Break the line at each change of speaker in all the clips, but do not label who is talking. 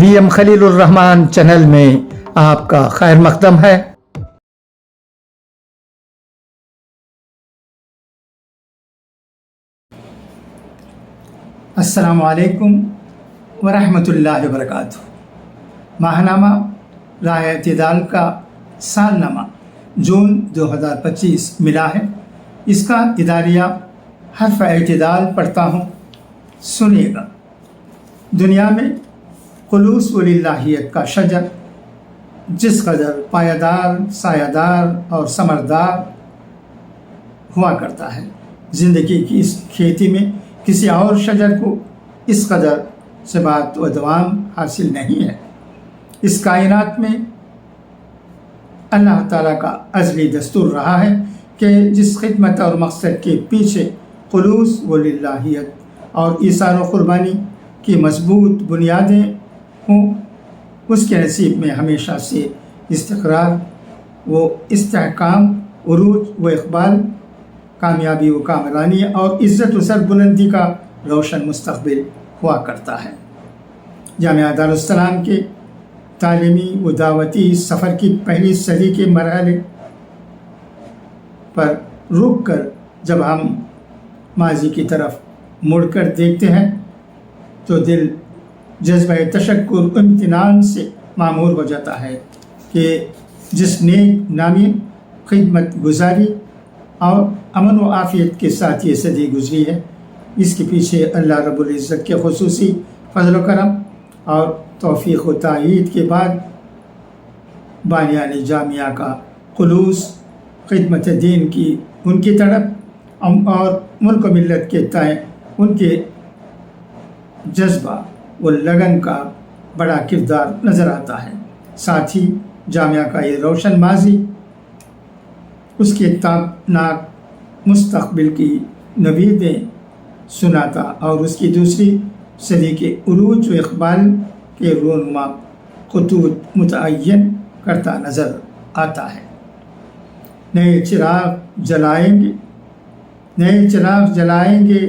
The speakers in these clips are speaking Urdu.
VM خلیل الرحمان چینل میں آپ کا خیر مقدم ہے۔
السلام علیکم ورحمۃ اللہ وبرکاتہ۔ ماہنامہ راہ اعتدال کا سالنامہ جون 2025 ملا ہے۔ اس کا اداریہ حرف اعتدال پڑھتا ہوں، سنیے گا۔ دنیا میں خلوص وللہیت کا شجر جس قدر پایدار، سایہ دار اور ثمردار ہوا کرتا ہے، زندگی کی اس کھیتی میں کسی اور شجر کو اس قدر ثبات و دوام حاصل نہیں ہے۔ اس کائنات میں اللہ تعالیٰ کا ازلی دستور رہا ہے کہ جس خدمت اور مقصد کے پیچھے خلوص وللہیت اور ایثار و قربانی کی مضبوط بنیادیں ہوں، اس کے نصیب میں ہمیشہ سے استقرار و استحکام، عروج و اقبال، کامیابی و کامرانی اور عزت و سربلندی کا روشن مستقبل ہوا کرتا ہے۔ جامعہ دارالسلام کے تعلیمی و دعوتی سفر کی پہلی صدی کے مرحلے پر رک کر جب ہم ماضی کی طرف مڑ کر دیکھتے ہیں تو دل جذبہ تشکر امتنان سے معمور ہو جاتا ہے کہ جس نیک نامی، خدمت گزاری اور امن و عافیت کے ساتھ یہ صدی گزری ہے، اس کے پیچھے اللہ رب العزت کے خصوصی فضل و کرم اور توفیق و تائید کے بعد بانیان جامعہ کا خلوص، خدمت دین کی ان کی تڑپ اور ملک و ملت کے تئیں ان کے جذبہ و لگن کا بڑا کردار نظر آتا ہے۔ ساتھ ہی جامعہ کا یہ روشن ماضی اس کے تابناک مستقبل کی نویدیں سناتا اور اس کی دوسری صدی کے عروج و اقبال کے رونما خطوط متعین کرتا نظر آتا ہے۔ نئے چراغ جلائیں گے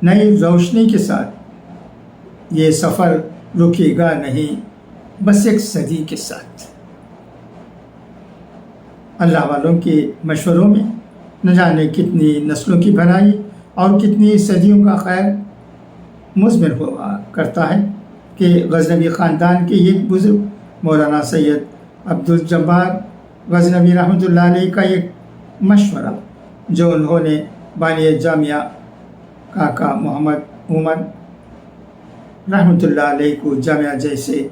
نئی روشنی کے ساتھ، یہ سفر رکے گا نہیں بس ایک صدی کے ساتھ۔ اللہ والوں کے مشوروں میں نہ جانے کتنی نسلوں کی بھلائی اور کتنی صدیوں کا خیر مضمر ہوا کرتا ہے کہ غزنوی خاندان کے ایک بزرگ مولانا سید عبدالجبار غزنوی رحمۃ اللہ علیہ کا ایک مشورہ جو انہوں نے بانی جامعہ کاکا محمد عمر رحمۃ اللہ علیہ کو جامعہ جیسے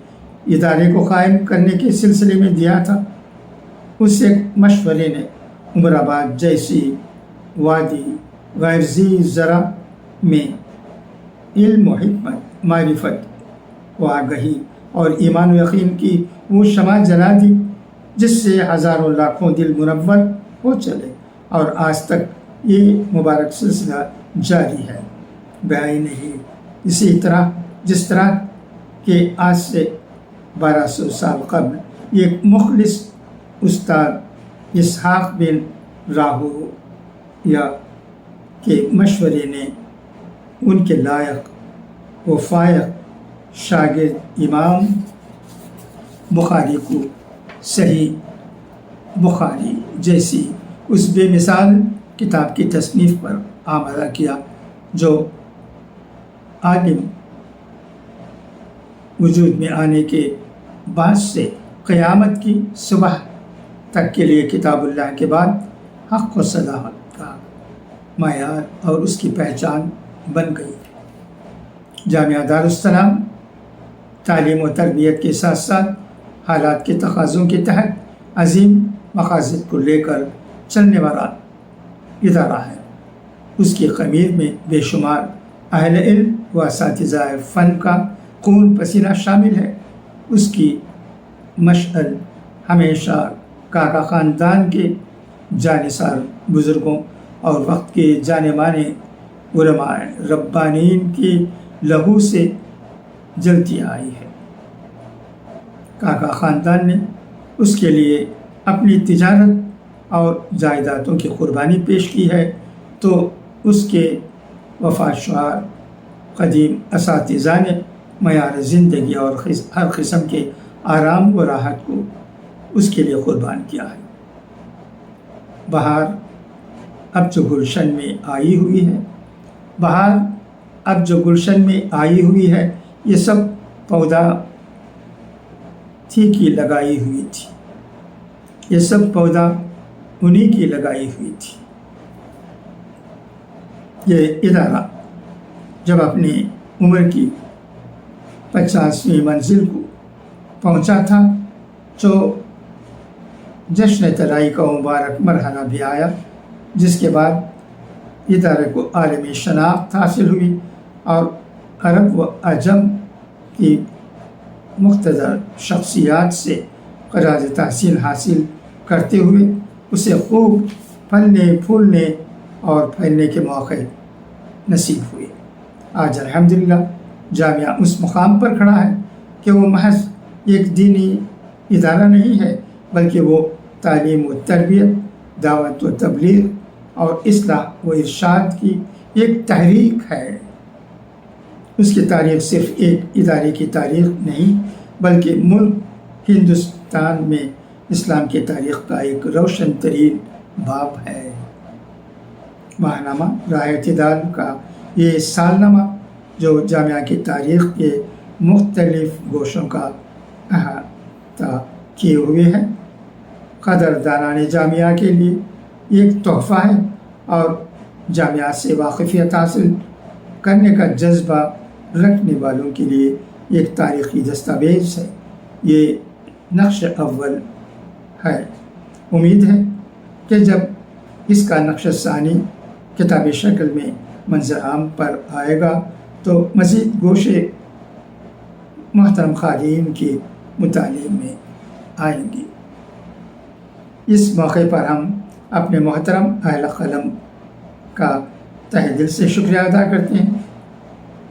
ادارے کو قائم کرنے کے سلسلے میں دیا تھا، اس ایک مشورے نے عمر آباد جیسی وادی غیر ذی زرع میں علم و حکمت، معرفت و آگہی اور ایمان و یقین کی وہ شمع جلا دی جس سے ہزاروں لاکھوں دل منور ہو چلے، اور آج تک یہ مبارک سلسلہ جاری ہے۔ بعین ہی اسی طرح جس طرح کہ آج سے 1200 سال قبل ایک مخلص استاد اسحاق بن راہویہ کے مشورے نے ان کے لائق و فائق شاگرد امام بخاری کو صحیح بخاری جیسی اس بے مثال کتاب کی تصنیف پر آمادہ کیا جو عالم وجود میں آنے کے بعد سے قیامت کی صبح تک کے لیے کتاب اللہ کے بعد حق و صداقت کا معیار اور اس کی پہچان بن گئی۔ جامعہ دارالسلام تعلیم و تربیت کے ساتھ ساتھ حالات کے تقاضوں کے تحت عظیم مقاصد کو لے کر چلنے والا ادارہ ہے۔ اس کی خمیر میں بے شمار اہل علم و اساتذہ فن کا خون پسینہ شامل ہے۔ اس کی مشعل ہمیشہ کاکا خاندان کے جانثار بزرگوں اور وقت کے جانے مانے علماء ربانیین کے لہو سے جلتی آئی ہے۔ کاکا خاندان نے اس کے لیے اپنی تجارت اور جائیدادوں کی قربانی پیش کی ہے تو اس کے وفات شعار قدیم اساتذہ نے معیار زندگی اور ہر قسم کے آرام و راحت کو اس کے لیے قربان کیا ہے۔ بہار اب جو گلشن میں آئی ہوئی ہے، بہار اب جو گلشن میں آئی ہوئی ہے، یہ سب پودا تھی کی لگائی ہوئی تھی، یہ سب پودا انہی کی لگائی ہوئی تھی۔ یہ ادارہ جب اپنی عمر کی 50ویں منزل کو پہنچا تھا تو جشن طلائی کا مبارک مرحلہ بھی آیا، جس کے بعد ادارے کو عالمی شناخت حاصل ہوئی اور عرب و عجم کی مقتدر شخصیات سے خراج تحسین حاصل کرتے ہوئے اسے خوب پھلنے پھولنے اور پھیلنے کے موقع نصیب ہوئے۔ آج الحمدللہ جامعہ اس مقام پر کھڑا ہے کہ وہ محض ایک دینی ادارہ نہیں ہے، بلکہ وہ تعلیم و تربیت، دعوت و تبلیغ اور اصلاح و ارشاد کی ایک تحریک ہے۔ اس کی تاریخ صرف ایک ادارے کی تاریخ نہیں، بلکہ ملک ہندوستان میں اسلام کی تاریخ کا ایک روشن ترین باب ہے۔ ماہنامہ راہ اعتدال کا یہ سالنامہ جو جامعہ کی تاریخ کے مختلف گوشوں کا احاطہ کیے ہوئے ہے، قدردانان جامعہ کے لیے ایک تحفہ ہے اور جامعہ سے واقفیت حاصل کرنے کا جذبہ رکھنے والوں کے لیے ایک تاریخی دستاویز ہے۔ یہ نقش اول ہے۔ امید ہے کہ جب اس کا نقش ثانی کتابی شکل میں منظر عام پر آئے گا تو مزید گوشے محترم خادم کے مطالعے میں آئیں گی۔ اس موقع پر ہم اپنے محترم اہل قلم کا تہہ دل سے شکریہ ادا کرتے ہیں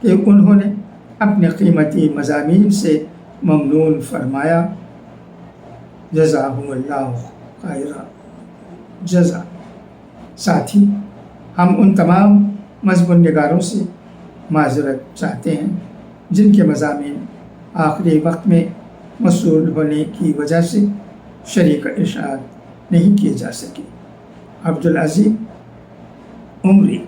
کہ انہوں نے اپنے قیمتی مضامین سے ممنون فرمایا۔ جزاہم اللہ خیر جزا۔ ساتھ ہی ہم ان تمام مضمون نگاروں سے معذرت چاہتے ہیں جن کے مضامین آخری وقت میں موصول ہونے کی وجہ سے شریک اشاعت نہیں کیے جا سکے۔ عبدالعزیز عمری۔